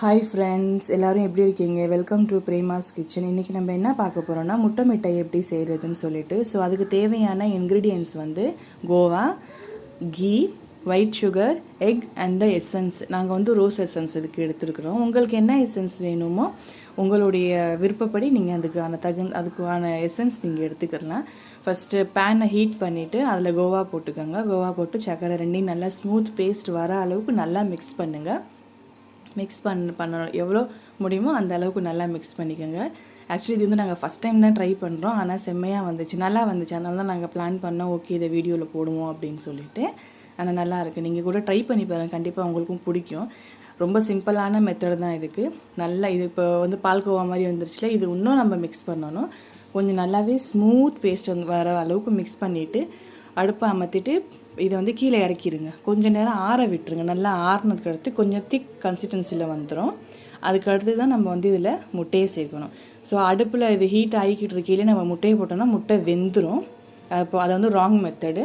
Hi friends, எல்லோரும் எப்படி இருக்கீங்க? Welcome to Prema's kitchen. இன்றைக்கி நம்ம என்ன பார்க்க போகிறோம்னா முட்டை மிட்டாய் எப்படி செய்கிறதுன்னு சொல்லிட்டு. ஸோ அதுக்கு தேவையான இன்க்ரீடியன்ட்ஸ் வந்து khoa, ghee, white sugar, egg and the essence. நாங்கள் வந்து ரோஸ் எசன்ஸ் இதுக்கு எடுத்துருக்குறோம். உங்களுக்கு என்ன எசன்ஸ் வேணுமோ உங்களுடைய விருப்பப்படி நீங்கள் அதுக்கான எசன்ஸ் நீங்கள் எடுத்துக்கலாம். ஃபஸ்ட்டு பேனை ஹீட் பண்ணிவிட்டு அதில் கோவா போட்டுக்கோங்க. கோவா போட்டு சர்க்கரை ரெண்டையும் நல்லா ஸ்மூத் பேஸ்ட் வர அளவுக்கு நல்லா மிக்ஸ் பண்ணுங்கள். மிக்ஸ் பண்ணணும் எவ்வளோ முடியுமோ அந்த அளவுக்கு நல்லா மிக்ஸ் பண்ணிக்கோங்க. ஆக்சுவலி இது வந்து நாங்கள் ஃபஸ்ட் டைம் தான் ட்ரை பண்ணுறோம். ஆனால் செம்மையாக வந்துச்சு, நல்லா வந்துச்சு. அதனால தான் நாங்கள் பிளான் பண்ணோம், ஓகே இதை வீடியோவில் போடுவோம் அப்படின்னு சொல்லிட்டு. ஆனால் நல்லா இருக்குது, நீங்கள் கூட ட்ரை பண்ணி பாருங்கள், கண்டிப்பாக உங்களுக்கும் பிடிக்கும். ரொம்ப சிம்பிளான மெத்தட் தான் இதுக்கு. நல்லா இது இப்போ வந்து பால்கோவா மாதிரி வந்துருச்சுல, இது இன்னும் நம்ம மிக்ஸ் பண்ணணும். கொஞ்சம் நல்லாவே ஸ்மூத் பேஸ்ட் வந்து வர அளவுக்கு மிக்ஸ் பண்ணிவிட்டு அடுப்பை அமர்த்திட்டு இதை வந்து கீழே இறக்கிடுங்க. கொஞ்சம் நேரம் ஆற விட்டுருங்க. நல்லா ஆறினதுக்கு அடுத்து கொஞ்சம் திக் கன்சிஸ்டன்சியில் வந்துடும். அதுக்கு அடுத்து தான் நம்ம வந்து இதில் முட்டையை சேர்க்கணும். ஸோ அடுப்பில் இது ஹீட் ஆகிக்கிட்டு இருக்கையிலே நம்ம முட்டையை போட்டோம்னா முட்டை வெந்துடும். அப்போ அதை வந்து ராங் மெத்தடு.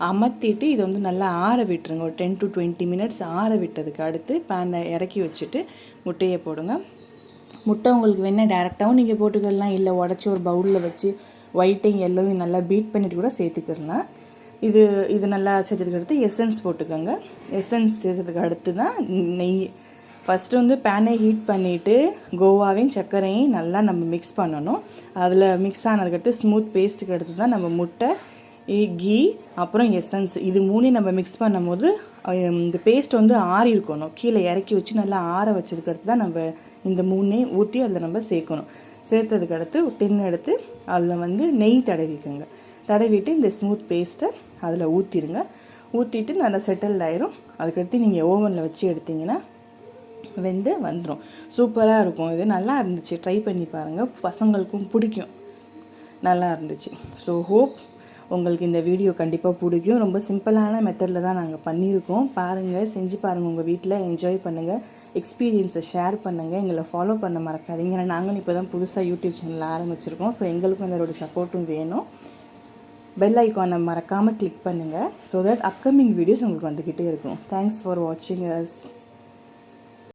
அமர்த்திட்டு இதை வந்து நல்லா ஆற விட்டுருங்க. ஒரு 10 to 20 மினிட்ஸ் ஆற விட்டதுக்கு அடுத்து பேனை இறக்கி வச்சுட்டு முட்டையை போடுங்க. முட்டை உங்களுக்கு வேணால் டேரெக்டாகவும் நீங்கள் போட்டுக்கலாம், இல்லை உடச்சி ஒரு பவுலில் வச்சு ஒயிட்டையும் எல்லோவையும் நல்லா பீட் பண்ணிவிட்டு கூட சேர்த்துக்கலாம். இது நல்லா சேர்த்ததுக்கு அடுத்து எசன்ஸ் போட்டுக்கோங்க. எசன்ஸ் சேர்த்ததுக்கு அடுத்து தான் நெய். ஃபஸ்ட்டு வந்து பேனை ஹீட் பண்ணிவிட்டு கோவாவையும் சர்க்கரையும் நல்லா நம்ம மிக்ஸ் பண்ணணும். அதில் மிக்ஸ் ஆனதுக்கடுத்து ஸ்மூத் பேஸ்ட்டுக்கு அடுத்து தான் நம்ம முட்டை, கீ, அப்புறம் எசன்ஸ் இது மூணையும் நம்ம மிக்ஸ் பண்ணும் போது இந்த பேஸ்ட் வந்து ஆறி இருக்கணும். கீழே இறக்கி வச்சு நல்லா ஆற வச்சதுக்கு அடுத்து தான் நம்ம இந்த மூணையும் ஊற்றி அதில் நம்ம சேர்க்கணும். சேர்த்ததுக்கு அடுத்து டின் எடுத்து அதில் வந்து நெய் தடவிக்கோங்க. தடவிட்டு இந்த ஸ்மூத் பேஸ்ட்டை அதில் ஊற்றிடுங்க. ஊற்றிட்டு நல்லா செட்டில்ட் ஆயிரும். அதுக்கடுத்து நீங்கள் ஓவனில் வச்சு எடுத்திங்கன்னா வெந்து வந்துடும். சூப்பராக இருக்கும். இது நல்லா இருந்துச்சு, ட்ரை பண்ணி பாருங்கள், பசங்களுக்கும் பிடிக்கும். நல்லா இருந்துச்சு. ஸோ ஹோப் உங்களுக்கு இந்த வீடியோ கண்டிப்பாக பிடிக்கும். ரொம்ப சிம்பிளான மெத்தடில் தான் நாங்கள் பண்ணியிருக்கோம். பாருங்கள், செஞ்சு பாருங்கள், உங்கள் வீட்டில் என்ஜாய் பண்ணுங்கள், எக்ஸ்பீரியன்ஸை ஷேர் பண்ணுங்கள். எங்களை ஃபாலோ பண்ண மறக்காதீங்க. ஏன்னா நாங்களும் இப்போ தான் புதுசாக யூடியூப் சேனல் ஆரம்பிச்சிருக்கோம். ஸோ எங்களுக்கும் எங்களோட சப்போர்ட்டும் வேணும். பெல் ஐக்கானை மறக்காமல் கிளிக் பண்ணுங்கள். ஸோ தட் அப்கமிங் வீடியோஸ் உங்களுக்கு வந்துக்கிட்டே இருக்கும். தேங்க்ஸ் ஃபார் வாட்சிங் அஸ்.